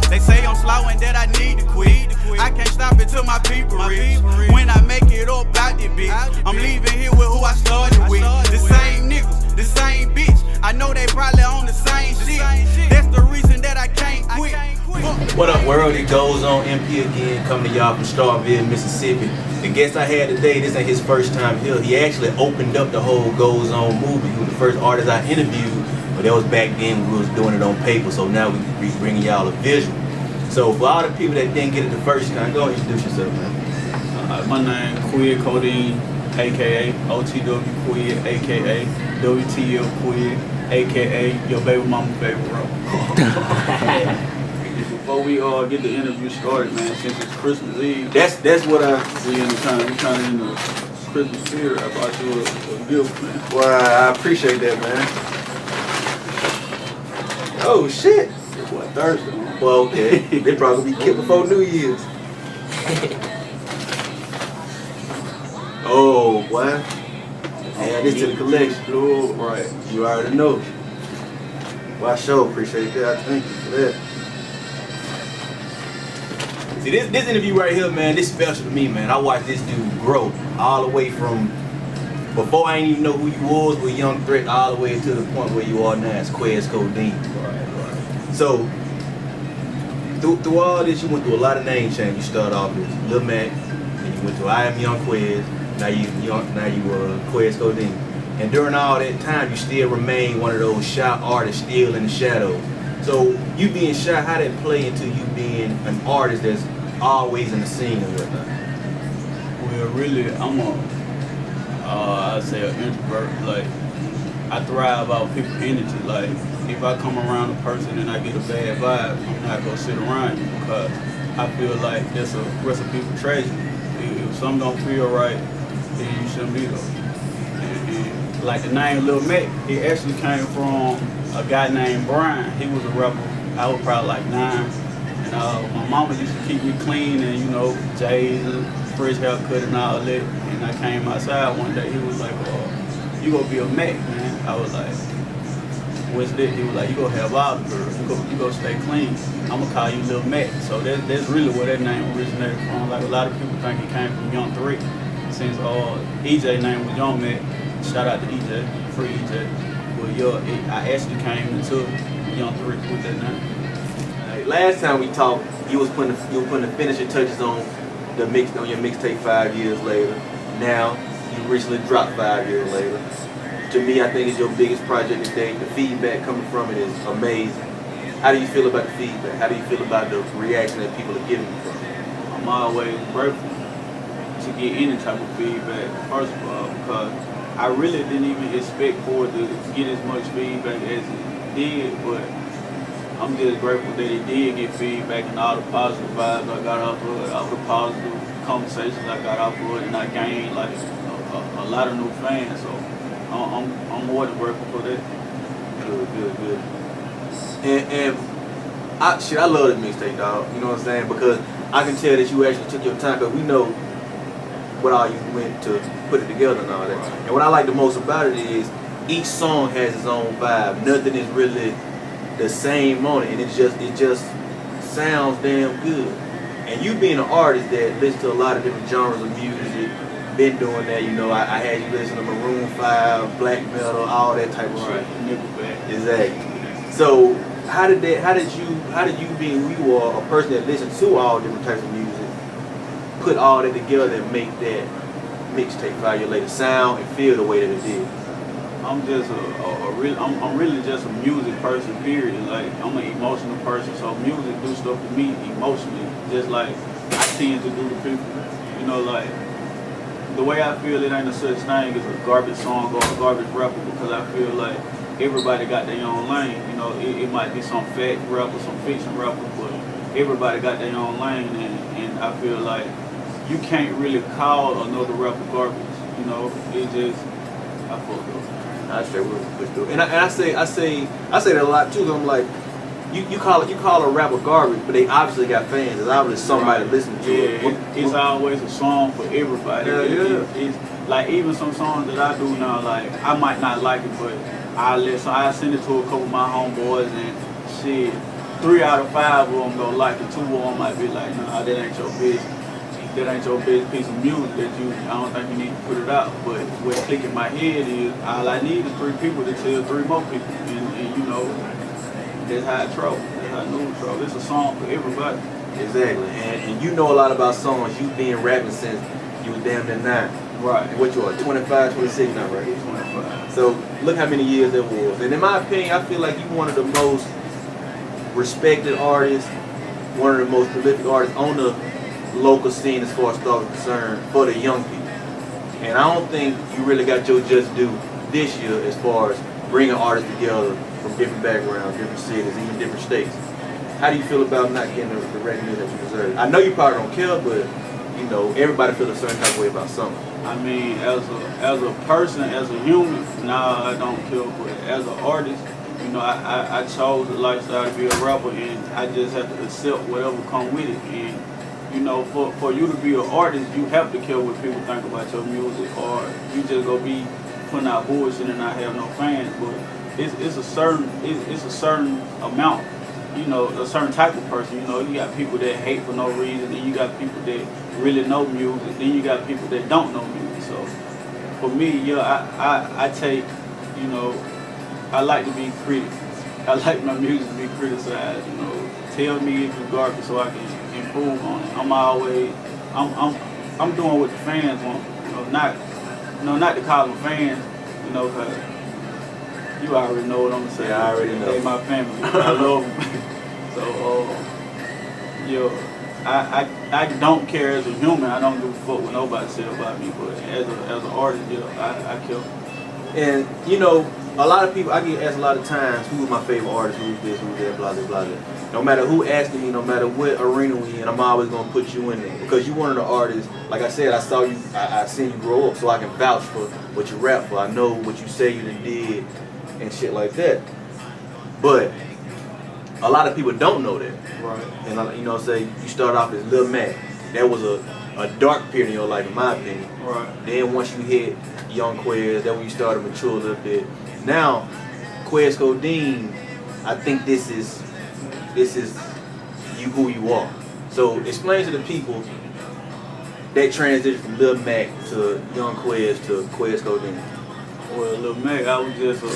They say I'm slow and that I need to quit. I can't stop it till my people rich. When I make it up out this bitch, I'm leaving here with who I started with. The same niggas, the same bitch. I know they probably on the same shit. That's the reason that I can't quit. What up, world? It goes on. MP again, coming to y'all from Starville, Mississippi. The guest I had today, this ain't his first time here. He actually opened up the whole Goes On movie. He was the first artist I interviewed, but that was back then when we was doing it on paper. So now we bringing y'all a visual. So for all the people that didn't get it the first time, go ahead and introduce yourself, man. My name QUEZ CoDEAN, aka OTW QUEZ, aka WTL QUEZ, aka your baby mama favorite rapper. Before we get the interview started, man, since it's Christmas Eve, That's what we in the Christmas spirit. I bought you a gift, man. Well, I appreciate that, man. Oh shit. It's what, Thursday, man. Well, okay. They probably be killed before New Year's. Oh, boy. Add this to the collection. Right. You already know. Well, I sure appreciate that. I thank you for that. See, this interview right here, man, this special to me, man. I watched this dude grow all the way from before I didn't even know who you was with Young Threat all the way to the point where you are now. It's QUEZ CoDEAN. Right. So, through all this, you went through a lot of name change. You started off as Lil Mac, and you went to I Am Young QUEZ. Now you QUEZ CoDEAN. And during all that time, you still remain one of those shy artists still in the shadows. So you being shy, how did it play into you being an artist that's always in the scene and whatnot? Well, really, I'm I'd say an introvert. Like, I thrive off people's energy. Like, if I come around a person and I get a bad vibe, I'm not gonna sit around you because I feel like that's a recipe for tragedy. If something don't feel right, then you shouldn't be there. And like the name Lil Mac, it actually came from a guy named Brian. He was a rapper. I was probably like 9. And my mama used to keep me clean and, you know, J's and fresh haircut and all that. And I came outside one day, he was like, you gonna be a Mac, man. I was like, what's that? He was like, you gonna have all the girls. You gonna stay clean. I'm gonna call you Lil Mac. So that's really where that name originated from. Like, a lot of people think it came from Young Threat. Since EJ name was Young Mac. Shout out to EJ, free EJ. But I actually came into Young Threat with that name. Last time we talked, you was putting the finishing touches on your mixtape 5 years later. Now you recently dropped 5 years later. To me, I think it's your biggest project today. The feedback coming from it is amazing. How do you feel about the feedback? How do you feel about the reaction that people are giving you from it? I'm always grateful to get any type of feedback, first of all, because I really didn't even expect for it to get as much feedback as it did, but I'm just grateful that it did get feedback and all the positive vibes I got off of it, all the positive conversations I got off of it, and I gained like a lot of new fans, so I'm more than grateful for that. Good. And I love the mixtape, dog. You know what I'm saying? Because I can tell that you actually took your time, because we know what all you went to put it together and all that. And what I like the most about it is each song has its own vibe. Nothing is really the same on it, and it just sounds damn good. And you being an artist that listens to a lot of different genres of music, been doing that, you know, I had you listen to Maroon 5, black metal, all that type of shit. Nickelback. Exactly. So how did you being who you are, a person that listens to all different types of music, put all that together and make that mixtape 5 years later sound and feel the way that it did? I'm just I'm really just a music person, period. Like, I'm an emotional person, so music do stuff to me emotionally, just like I tend to do to people. You know, like, the way I feel, it ain't a such thing as a garbage song or a garbage rapper, because I feel like everybody got their own lane. You know, it might be some fact rapper, some fiction rapper, but everybody got their own lane, and I feel like you can't really call another rapper garbage. You know, it just, I fuck up. I say we'll push through, and I say that a lot too. I'm like, you call a rapper garbage, but they obviously got fans. There's obviously somebody listening to it. It's always a song for everybody. Yeah. It's like, even some songs that I do now, like, I might not like it, but I send it to a couple of my homeboys, and shit, 3 out of 5 of them gonna like it. 2 of them might be like, nah, that ain't your business. That ain't your best piece of music I don't think you need to put it out. But what's clicking in my head is all I need is 3 people to tell 3 more people. And you know, that's how it troll. That's how news troll. It's a song for everybody. Exactly. And you know a lot about songs. You've been rapping since you was damn near 9. Right. What you are, 25, 26 now, right? 25. So look how many years that was. And in my opinion, I feel like you one of the most respected artists, one of the most prolific artists on the local scene as far as stars are concerned for the young people. And I don't think you really got your just due this year as far as bringing artists together from different backgrounds, different cities, even different states. How do you feel about not getting the recognition that you deserve? I know you probably don't care, but you know everybody feels a certain type of way about something. I mean, as a person, as a human, nah, I don't care. But as an artist, you know, I chose the lifestyle to be a rapper, and I just have to accept whatever come with it. And you know, for you to be an artist, you have to care what people think about your music, or you just gonna be putting out bullshit and not have no fans. But it's a certain amount, you know, a certain type of person. You know, you got people that hate for no reason, then you got people that really know music, then you got people that don't know music. So for me, yeah, I take, you know, I like to be critical. I like my music to be criticized. You know, tell me if it's garbage so I can improve on it. I'm doing what the fans want. You know, not to call them fans. You know, cause you already know what I'm gonna say. Yeah, I already know. They my family. I love them. So, I don't care as a human. I don't give a fuck what nobody say about me. But as an artist, I care. And you know, a lot of people, I get asked a lot of times, who's my favorite artist, who's this, who's that, blah, blah, blah, blah. No matter who asking me, no matter what arena we in, I'm always gonna put you in there because you one of the artists. Like I said, I saw you, I seen you grow up, so I can vouch for what you rap for. I know what you say you done did and shit like that. But a lot of people don't know that. Right. And you know, say you start off as Lil Mac. That was a dark period in your life, in my opinion. Right. Then once you hit Young QUEZ, that's when you started to mature a little bit. Now, QUEZ CoDEAN, I think this is you who you are. So explain to the people that transition from Lil Mac to Young QUEZ to QUEZ CoDEAN. Well, Lil Mac, I was just a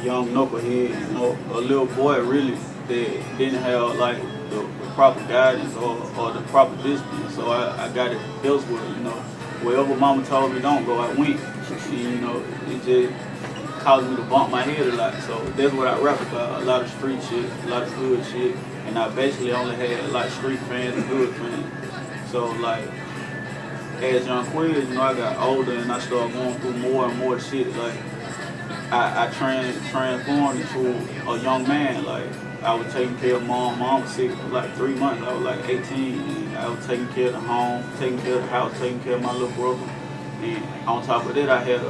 young knucklehead, you know, a little boy really that didn't have like the proper guidance or the proper discipline. So I got it elsewhere, you know. Wherever mama told me don't go, I went. You know, it just caused me to bump my head a lot. So that's what I rap about, a lot of street shit, a lot of hood shit. And I basically only had like street fans and hood fans. So like, as Young QUEZ, you know, I got older and I started going through more and more shit. Like, I transformed into a young man. Like, I was taking care of mom. Mom was sick for like 3 months. I was like 18. And I was taking care of the home, taking care of the house, taking care of my little brother. And on top of that, I had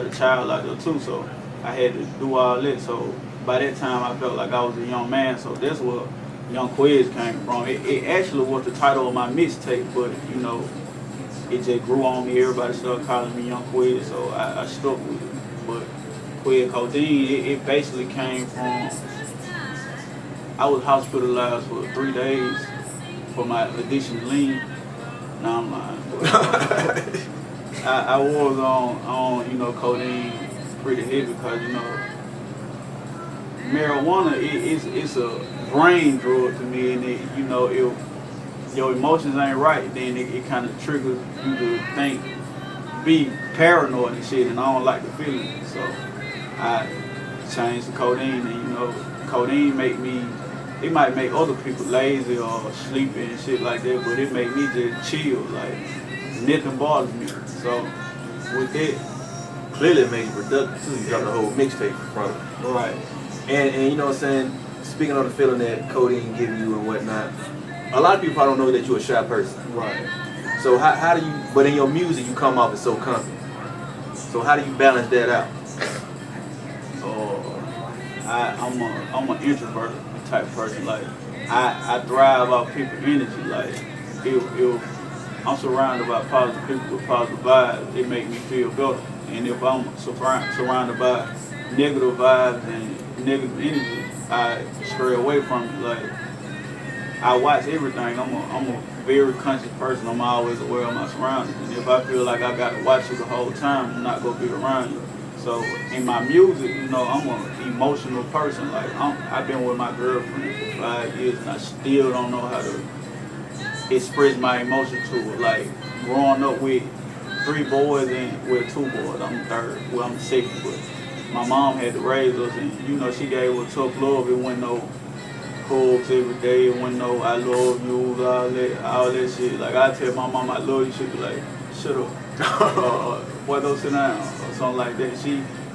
a child out there too. So I had to do all that. So by that time, I felt like I was a young man. So that's where Young QUEZ came from. It actually was the title of my mixtape, but you know, it just grew on me. Everybody started calling me Young QUEZ, so I stuck with it. But QUEZ CoDEAN, it basically came from, I was hospitalized for 3 days for my addiction to lean. Nah, I'm lying. I was on you know, codeine pretty heavy because, you know, marijuana, it's a brain drug to me, and it, you know, if your emotions ain't right, then it kind of triggers you to think, be paranoid and shit, and I don't like the feeling. So I changed to codeine, and you know, codeine it might make other people lazy or sleepy and shit like that, but it make me just chill, like nothing bothers me. So with that, clearly it made you productive too. You got the whole mixtape from it. right. And you know what I'm saying, speaking of the feeling that codeine give you and whatnot, a lot of people probably don't know that you're a shy person. Right. So how do you, but in your music you come off as so confident. So how do you balance that out? I'm an introvert type person. Like I thrive off people energy. Like if I'm surrounded by positive people with positive vibes, it make me feel better. And if I'm surrounded by negative vibes and negative energy, I stray away from it. Like, I watch everything. I'm a very conscious person. I'm always aware of my surroundings. And if I feel like I got to watch you the whole time, I'm not gonna be around you. So in my music, you know, I'm an emotional person. Like, I've been with my girlfriend for 5 years, and I still don't know how to express my emotion to her. Like, growing up with 3 boys and 2 boys, I'm the third. Well, I'm the second, but my mom had to raise us, and you know, she gave us tough love. It wasn't no hugs every day. It wasn't no I love you, all that shit. Like, I tell my mom I love you, she'd be like, shut up, boy, go sit down, or something like that.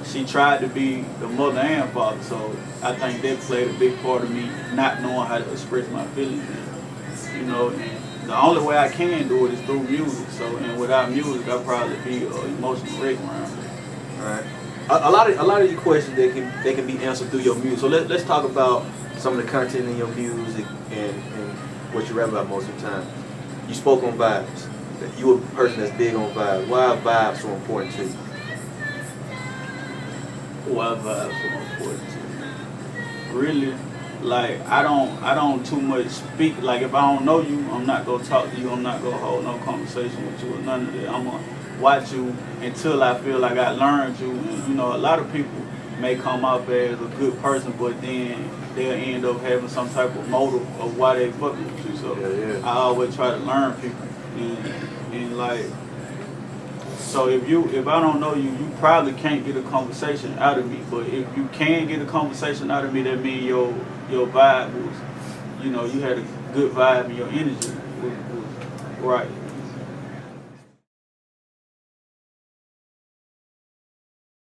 She tried to be the mother and father, so I think that played a big part of me not knowing how to express my feelings. You know, and the only way I can do it is through music. So, and without music, I'd probably be an emotional wreck around it. All right. A lot of your questions they can be answered through your music. So let's talk about some of the content in your music and what you rap about most of the time. You spoke on vibes. You a person that's big on vibes. Why are vibes so important to you? Why vibes so important to me? Really, like, I don't too much speak. Like, if I don't know you, I'm not gonna talk to you. I'm not gonna hold no conversation with you or none of that. I'm gonna watch you until I feel like I learned you. And, you know, a lot of people may come off as a good person, but then they'll end up having some type of motive of why they fucking with you. So I always try to learn people, and like, so if I don't know you, you probably can't get a conversation out of me. But if you can get a conversation out of me, that means your vibe was, you know, you had a good vibe and your energy was right.